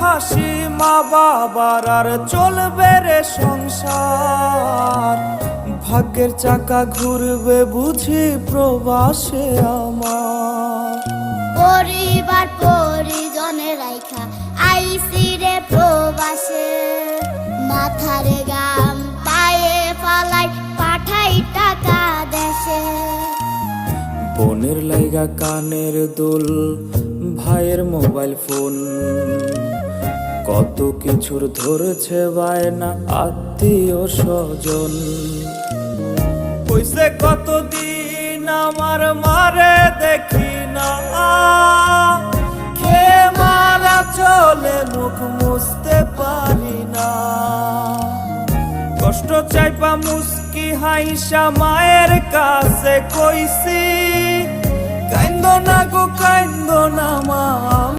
হাসি মা বাবার আর চলবে রে সংসার। ভাগ্যের চাকা ঘুরবে বুঝি প্রবাসে আমার। পরিবার পরিজনের রাইখা আইসি রে প্রবাসে, মাথার গাম পায়ে ফালাই পাঠাই টাকা দেশে। বোনের লাইগা কানের দুল, ভাইয়ের মোবাইল ফোন, কত কিছুর ধরছে বায়না আত্মীয় স্বজন। হইছে কতদিন আমার মারে দেখি না, খেয়ে মারা চলে মুখ মুছতে পারি না। কষ্ট চাইপা মুস্কি হাইসা মায়ের কাছে কইছি, কাইন্দো না গো কাইন্দো না মা।